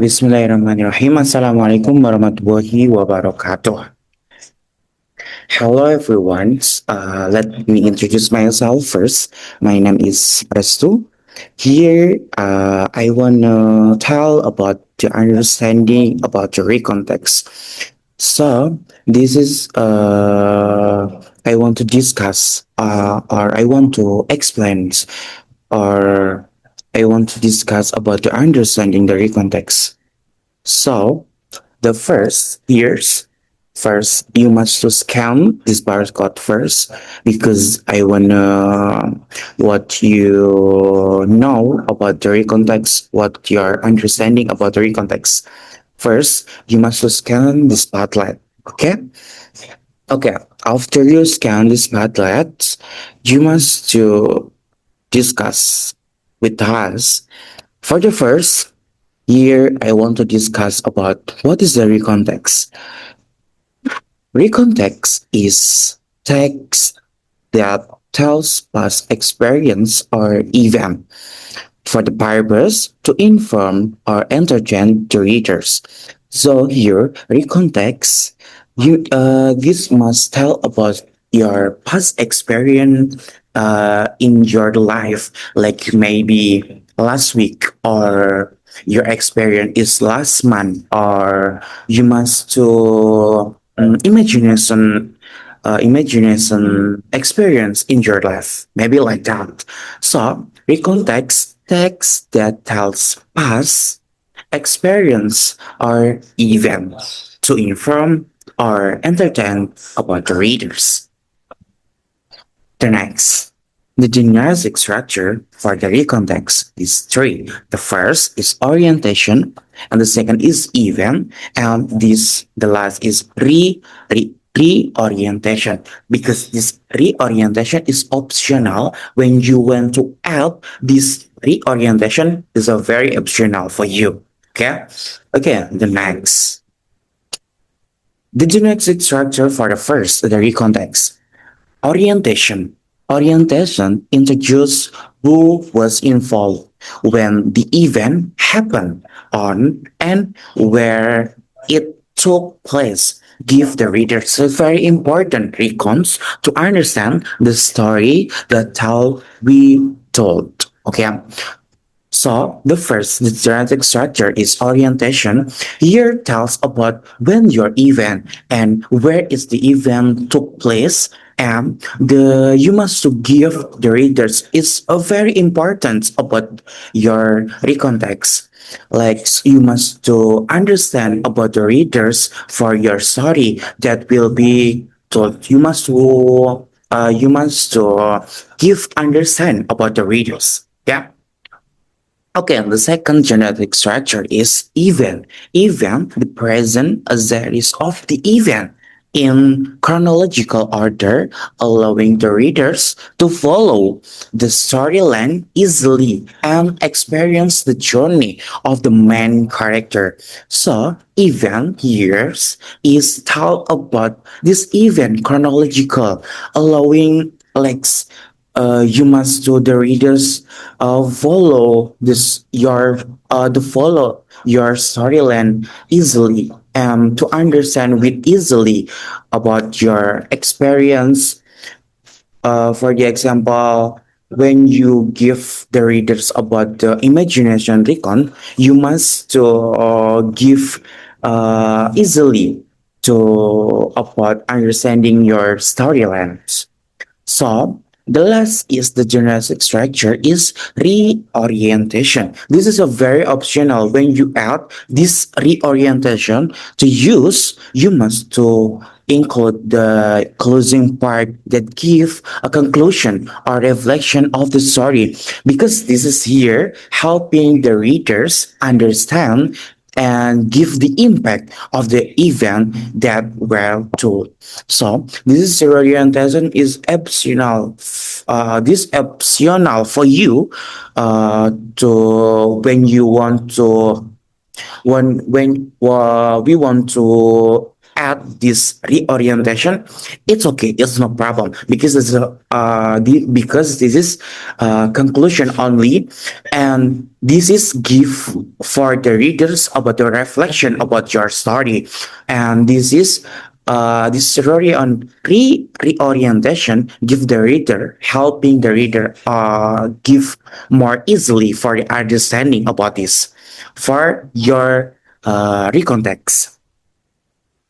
Bismillahirrahmanirrahim. Assalamualaikum warahmatullahi wabarakatuh. Hello everyone. Let me introduce myself first. My name is Restu. Here, I wanna tell about the understanding about the recontext. So this is I want to discuss or I want to explain or I want to discuss about the understanding the recontext. So the first you must to scan this barcode first because I wanna what you know about the recontext, what your understanding about the recontext. First, you must to scan the spotlight. Okay? Okay. After you scan the spotlight, you must to discuss with us. For the first, here I want to discuss about what is the recontext. Recontext is text that tells past experience or event for the purpose to inform or entertain the readers. So here, recontext, this must tell about your past experience in your life, like maybe last week or your experience is last month, or you must to imagination experience in your life, maybe like that. So recontext text that tells past experience or event to inform or entertain about the readers. The next, the genetic structure for the recontext is three. The first is orientation, and the second is event, and the last is reorientation. Because this reorientation is optional. When you want to add this reorientation, is a very optional for you. Okay. Okay. The next, the genetic structure for the first, the recontext. Orientation. Orientation introduces who was involved when the event happened on and where it took place. Give the readers a very important recons to understand the story that how we told. Okay. So the first, the genetic structure is orientation. Here tells about when your event and where is the event took place, and the you must to give the readers is a very important about your recontext. Like you must to understand about the readers for your story that will be told. You must to give understand about the readers. Yeah. Okay, and the second genetic structure is event. Event, the present a series of the event in chronological order, allowing the readers to follow the storyline easily and experience the journey of the main character. So, event here is tell about this event chronological, allowing like you must do the readers follow this your to follow your storyline easily and to understand with easily about your experience. For the example, when you give the readers about the imagination recon, you must to give easily to about understanding your storylines. So the last is the genetic structure is reorientation. This is a very optional. When you add this reorientation to use, you must to include the closing part that give a conclusion or reflection of the story, because this is here helping the readers understand and give the impact of the event that were told. So this orientation is optional. This optional for you to when we want to add this reorientation, it's okay. It's no problem because because this is conclusion only, and this is give for the readers about the reflection about your story, and this story on reorientation give the reader, helping the reader give more easily for the understanding about this for your recontext.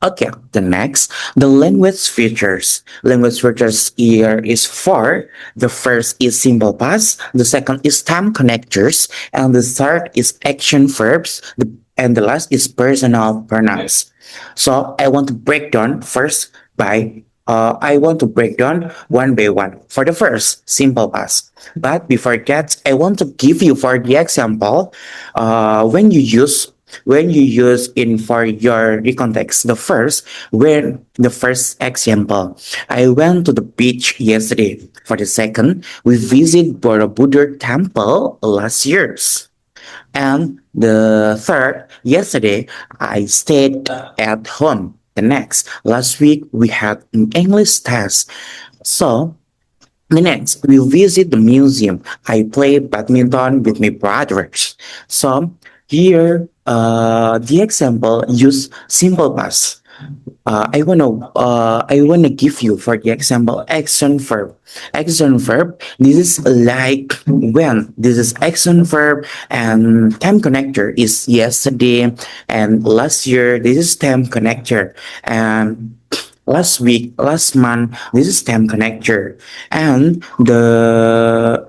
Okay, the next, the language features. Language features here is four. The first is simple past, the second is time connectors, and the third is action verbs, and the last is personal pronouns. So I want to break down first by I want to break down one by one. For the first, simple past. But before that, I want to give you for the example, when you use in for your recontext, the first example, I went to the beach yesterday. For the second, we visit Borobudur temple last year's. And the third, yesterday, I stayed at home. The next, last week, we had an English test. So, the next, we visit the museum. I play badminton with my brothers. So, here, the example use simple past. I wanna give you for the example action verb. Action verb. This is like when. This is action verb, and time connector is yesterday, and last year. This is time connector, and last week, last month. This is time connector, and the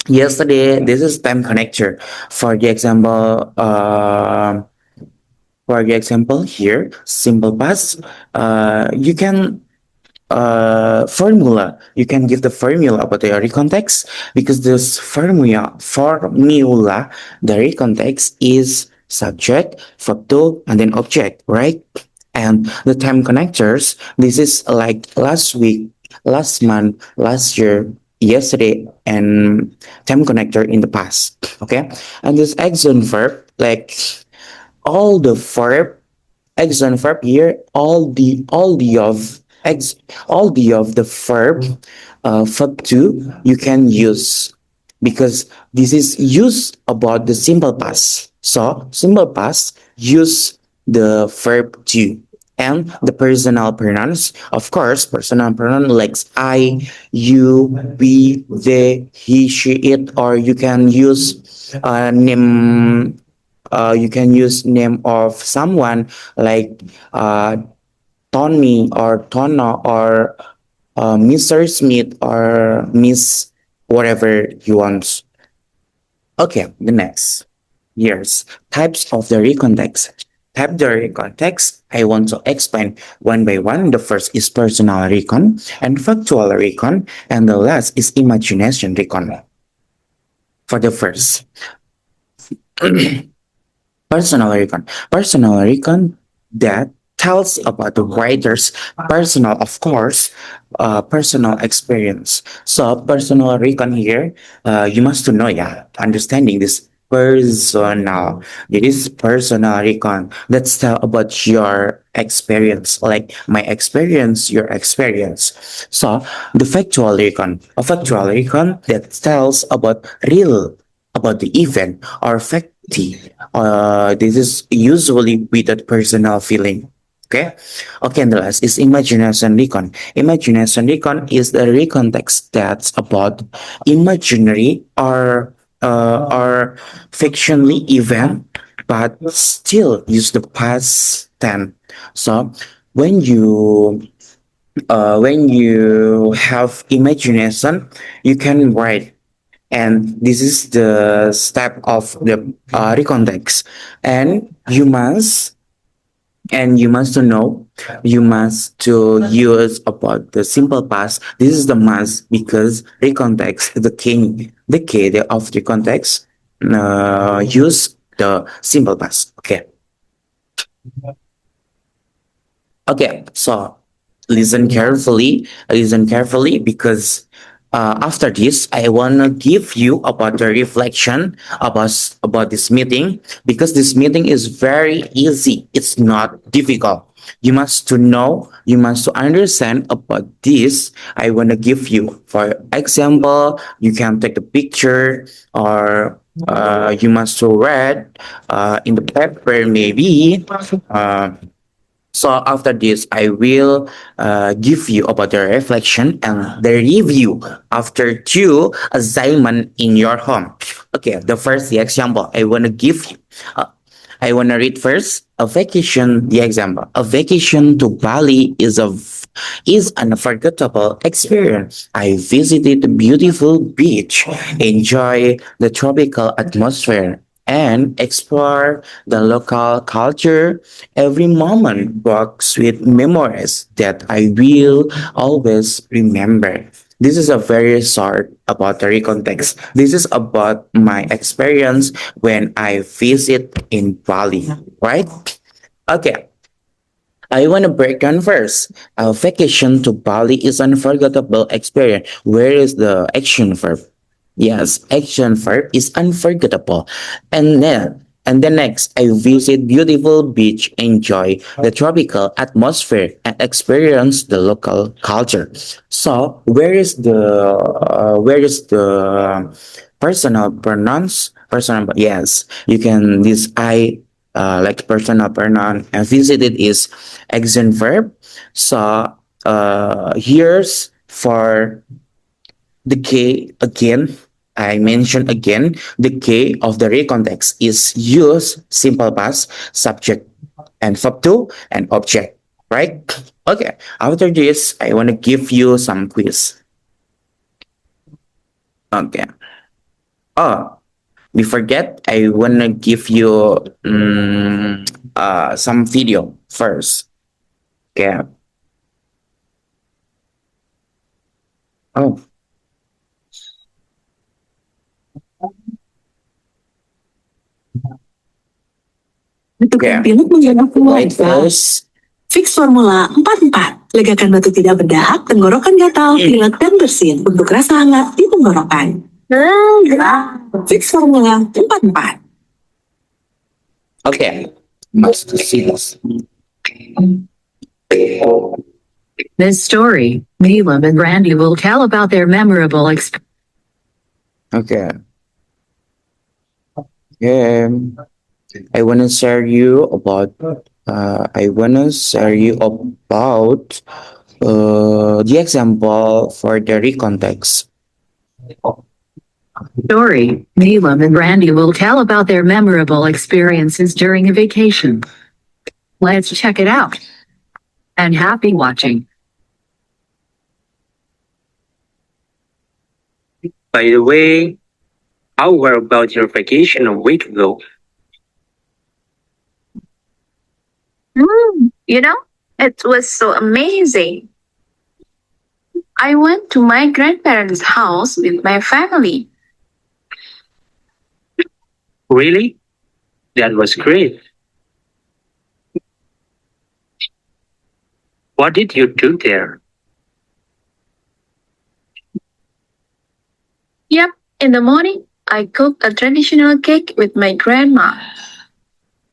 yesterday. This is time connector. For the example, here, simple past, you can formula. You can give the formula about the recontext because this formula, the recontext is subject, verb, and then object, right? And the time connectors, this is like last week, last month, last year, yesterday, and time connector in the past. Okay, and this action verb, like all the verb action verb here, all the of the verb verb two you can use because this is used about the simple past. So simple past use the verb to, and the personal pronouns, of course, personal pronoun like I, you, we, they, he, she, it, or you can use name of someone like Tony or Tona or Mr. Smith or Miss whatever you want. Okay, the next. Here's types of the recontext. Type the recontext. I want to explain one by one. The first is personal recon and factual recon, and the last is imagination recon. For the first, personal recon. Personal recon that tells about the writer's personal, of course, personal experience. So personal recon here, you must to know, yeah, understanding this personal. It is personal recon. Let's tell about your experience, like my experience, your experience. So the factual recon that tells about real, about the event or fact. This is usually with a personal feeling. Okay. Okay, and the last is imagination recon. Imagination recon is the recontext that's about imaginary or fictionally event, but still use the past tense. So when you have imagination, you can write, and this is the step of the recontext, and you must to know, you must to use about the simple past. This is the must because recontext, the key of the context, use the simple past. Okay. Okay, so listen carefully because After this, I wanna give you about the reflection about this meeting because this meeting is very easy. It's not difficult. You must to know. You must to understand about this. I wanna give you, for example, you can take a picture or you must to read in the paper maybe. Uh, so after this, I will give you about the reflection and the review after two assignment in your home. Okay, the first the example I want to give you. Uh, I want to read first a vacation. The example: a vacation to Bali is an unforgettable experience. I visited a beautiful beach, enjoy the tropical atmosphere, and explore the local culture. Every moment works with memories that I will always remember. This is a very short about the context. This is about my experience when I visit in Bali, right? Okay, I want to break down first. A vacation to Bali is unforgettable experience. Where is the action verb? Yes, action verb is unforgettable. And then next, I visit beautiful beach, enjoy the tropical atmosphere, and experience the local culture. So, where is the personal pronouns? Personal, yes, you can this I like personal pronoun and visited is action verb. So, here's for the K again. I mentioned again the K of the recontext is use simple past, subject, and verb to and object. Right? Okay. After this, I want to give you some quiz. Okay. Oh, we forget. I want to give you some video first. Okay. Oh, Menentukan yeah. pilot menjaga Wait keluarga. first. Fix Formula 44. Legakan batuk tidak berdahak, tenggorokan gatal, pilek, dan bersin. Untuk rasa hangat di tenggorokan. Fix Formula 44. Okay. Must see this. This story, Neelam and Randy will tell about their memorable experience. Okay. I wanna share you about the example for the recontext. Story, Neelam and Randy will tell about their memorable experiences during a vacation. Let's check it out. And happy watching. By the way, how were about your vacation a week ago? You know, it was so amazing. I went to my grandparents' house with my family. Really? That was great. What did you do there? Yep, in the morning, I cooked a traditional cake with my grandma.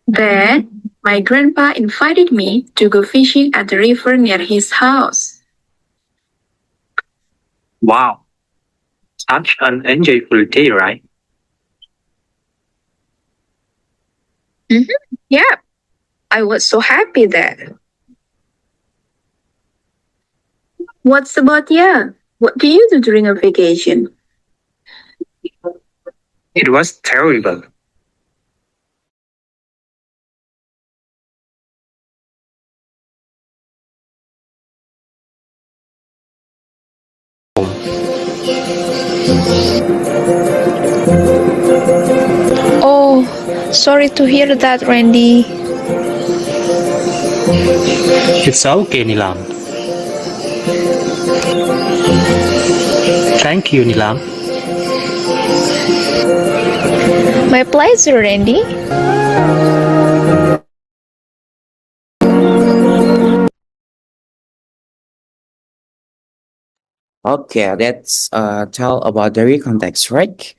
Then, my grandpa invited me to go fishing at the river near his house. Wow, such an enjoyable day, right? Yep, I was so happy there. What's about you? What do you do during a vacation? It was terrible. Oh, sorry to hear that, Randy. It's okay, Nilam. Thank you, Nilam. My pleasure, Randy. Okay, let's tell about the recontext, right?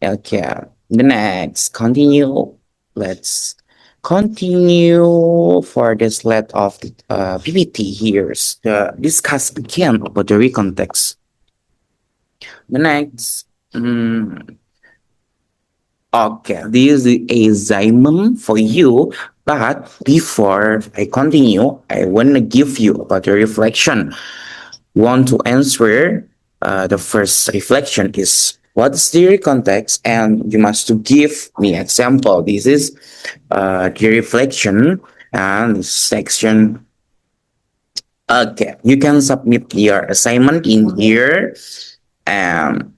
Okay, the next continue. Let's continue for this let of PPT here. Discuss again about the recontext. The next, okay, this is a assignment for you. But before I continue, I want to give you about the reflection. Want to answer the first reflection is what's the context, and you must to give me example. This is the reflection and section. Okay, you can submit your assignment in here, and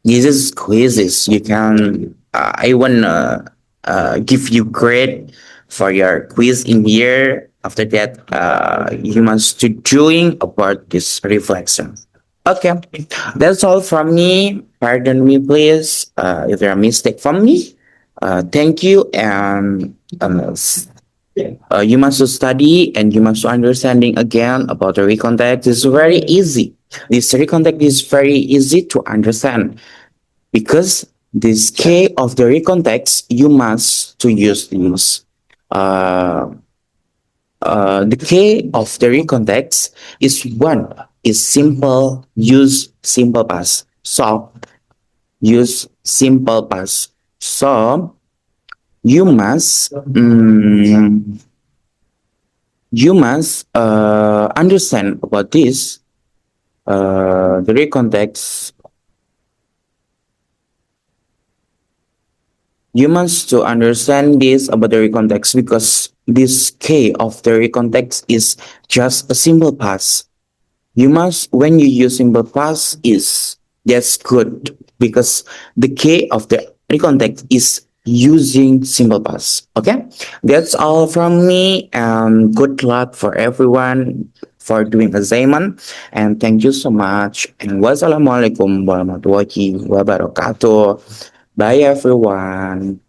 this is quizzes. You can I wanna give you grade for your quiz in here. After that, you must to doing about this reflection. Okay, that's all from me. Pardon me, please, if there are mistake from me. Thank you, and you must study and you must understanding again about the recontact. It's very easy. This recontact is very easy to understand because this K of the recontext you must to use this. Uh, the K of the recontext is one is simple use simple past. So use simple past. So you must understand about this. The recontext you must to understand this about the recontext because this K of the recontext is just a simple past. You must when you use simple past is that's good because the K of the recontext is using simple past. Okay, that's all from me, and good luck for everyone for doing assignment, and thank you so much, and wassalamualaikum warahmatullahi wabarakatuh. Bye everyone.